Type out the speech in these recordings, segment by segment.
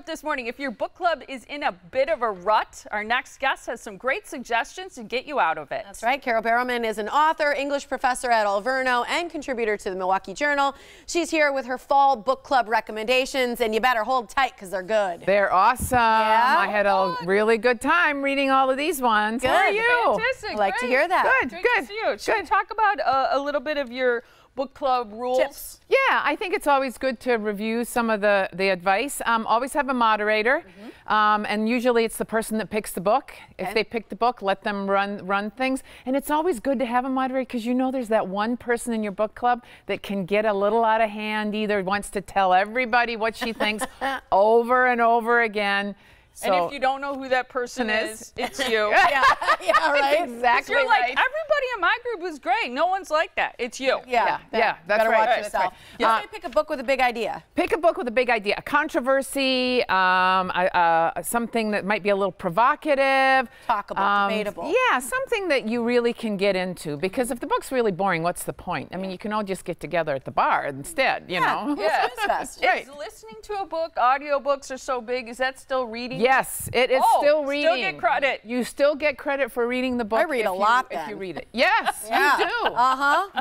this morning. If your book club is in a bit of a rut, our next guest has some great suggestions to get you out of it. That's right. Carole Barrowman is an author, English professor at Alverno, and contributor to the Milwaukee Journal. She's here with her fall book club recommendations, and you better hold tight because they're good. They're awesome. Yeah? I had a really good time reading all of these ones. Good. How are you? Fantastic. I like to hear that. Good, Great good. to see you. Should we talk about a little bit of your book club rules? Tips. Yeah, I think it's always good to review some of the advice. Always have a moderator, and usually it's the person that picks the book. Okay. If they pick the book, let them run things. And it's always good to have a moderator because you know there's that one person in your book club that can get a little out of hand, either wants to tell everybody what she thinks over and over again. So, and if you don't know who that person is, it's you. Yeah, right. Exactly. You're like, right. everybody in my group was great. No one's like that. It's you. Yeah, that's better right. watch That's yourself. right. Let's say pick a book with a big idea. Pick a book with a big idea, a controversy, something that might be a little provocative. Talkable, debatable. Yeah, something that you really can get into, because if the book's really boring, what's the point? I mean, you can all just get together at the bar instead, you know? Yeah. Best. Right. Is listening to a book, audiobooks are so big, is that still reading? Yes, it is still reading. Still get credit. You still get credit for reading the book. I read a lot if then. you read it. Yes, Yeah.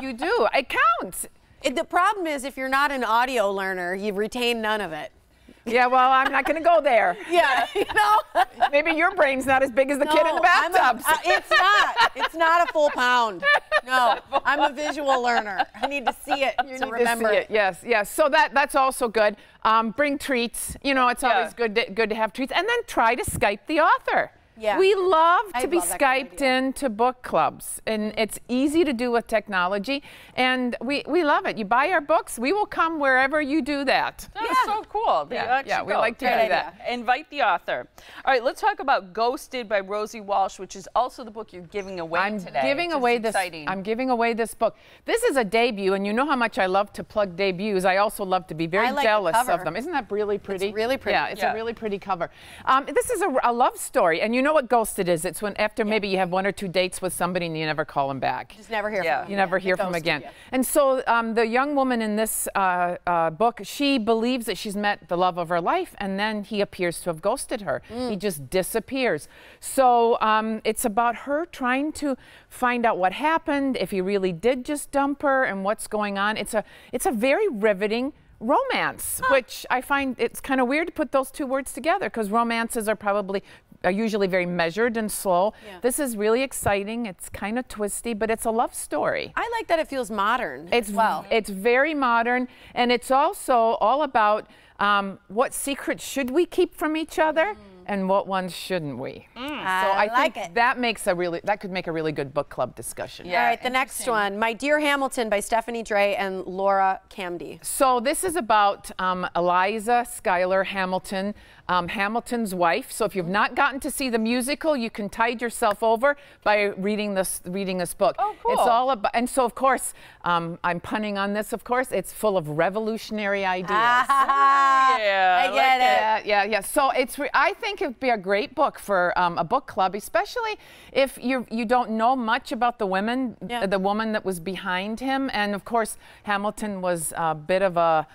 you do. You do. It counts. The problem is if you're not an audio learner, you retain none of it. Yeah, well, I'm not going to go there. Yeah, you know? Maybe your brain's not as big as the kid in the bathtub. It's not. It's not a full pound. No, I'm a visual learner. I need to see it to remember it. Yes, yes. So that's also good. Bring treats. You know, it's always good to have treats. And then try to Skype the author. Yeah. We love to be love that kind of Skyped into book clubs, and it's easy to do with technology, and we love it. You buy our books, we will come wherever you do that. That's so cool. Yeah, we like to do that. Invite the author. All right, let's talk about Ghosted by Rosie Walsh, which is also the book you're giving away today. I'm giving away this book. This is a debut, and you know how much I love to plug debuts. I also love to be very jealous of them. Isn't that really pretty? It's really pretty. Yeah, it's a really pretty cover. This is a love story, and you know what Ghosted is? It's when after maybe you have 1 or 2 dates with somebody and you never call them back. Just never hear from them. You never hear from them again. And so the young woman in this book, she believes that she's met the love of her life, and then he appears to have ghosted her. He just disappears. So it's about her trying to find out what happened, if he really did just dump her, and what's going on. It's a very riveting romance, which I find it's kind of weird to put those two words together, because romances are usually very measured and slow. This is really exciting. It's kind of twisty, but it's a love story. I like that it feels modern as well. It's very modern, and it's also all about what secrets should we keep from each other and what ones shouldn't we. So I think that could make a really good book club discussion. All right, the next one, My Dear Hamilton by Stephanie Dray and Laura Kamdie. So this is about Eliza Schuyler Hamilton, Hamilton's wife. So if you've not gotten to see the musical, you can tide yourself over by reading this book. Oh, cool. It's all about, and so of course, I'm punning on this, of course, it's full of revolutionary ideas. I get it. Yeah. So I think it'd be a great book for a book club, especially if you don't know much about the woman that was behind him. And of course, Hamilton was a bit of a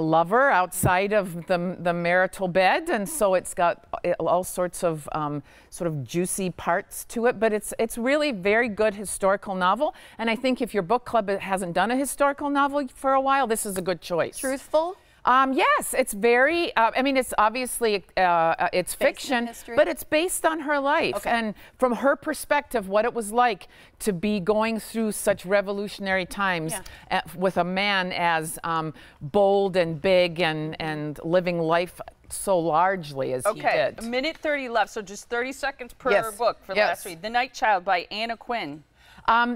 lover outside of the marital bed, and so it's got all sorts of sort of juicy parts to it, but it's really very good historical novel, and I think if your book club hasn't done a historical novel for a while, this is a good choice. Truthful? Yes, it's very, I mean, it's obviously, it's fiction, but it's based on her life and from her perspective, what it was like to be going through such revolutionary times with a man as bold and big and living life so largely as he did. A minute 30 left, so just 30 seconds per book for last week. The Night Child by Anna Quinn.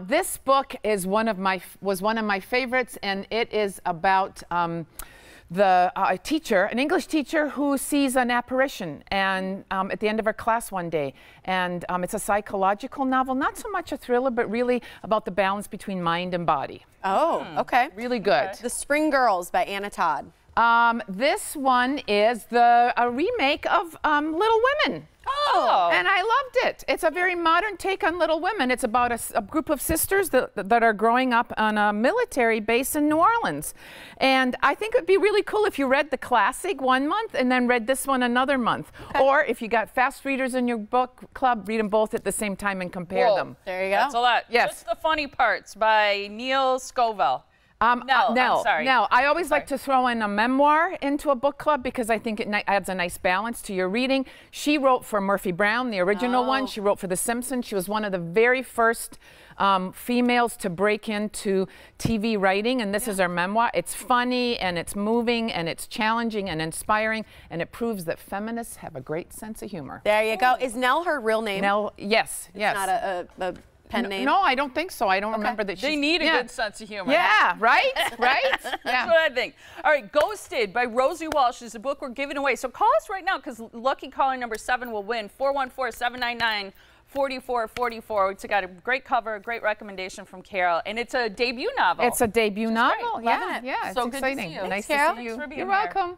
This book is was one of my favorites, and it is about a teacher, an English teacher, who sees an apparition and at the end of her class one day, and it's a psychological novel, not so much a thriller, but really about the balance between mind and body. Oh, okay. Really good. The Spring Girls by Anna Todd. This one is a remake of Little Women. Oh. And I loved it. It's a very modern take on Little Women. It's about a group of sisters that are growing up on a military base in New Orleans. And I think it would be really cool if you read the classic one month and then read this one another month. Okay. Or if you got fast readers in your book club, read them both at the same time and compare them. There you go. That's a lot. Yes. Just the Funny Parts by Nell Scovell. Nell, I'm sorry. Nell, I always like to throw in a memoir into a book club because I think it adds a nice balance to your reading. She wrote for Murphy Brown, the original one. She wrote for The Simpsons. She was one of the very first females to break into TV writing, and this is her memoir. It's funny, and it's moving, and it's challenging and inspiring, and it proves that feminists have a great sense of humor. There you go. Is Nell her real name? Nell, yes, yes. It's not a pen name? No, I don't think so. I don't remember that. They need a good sense of humor. Yeah, right? Right? That's what I think. All right, Ghosted by Rosie Walsh is a book we're giving away. So call us right now because lucky caller number 7 will win. 414-799-4444. It's got a great cover, a great recommendation from Carole, and it's a debut novel. It's a debut novel. Loving it. Yeah, so it's good to exciting. see you. Nice Carole. to see you. Thanks for being You're here. welcome.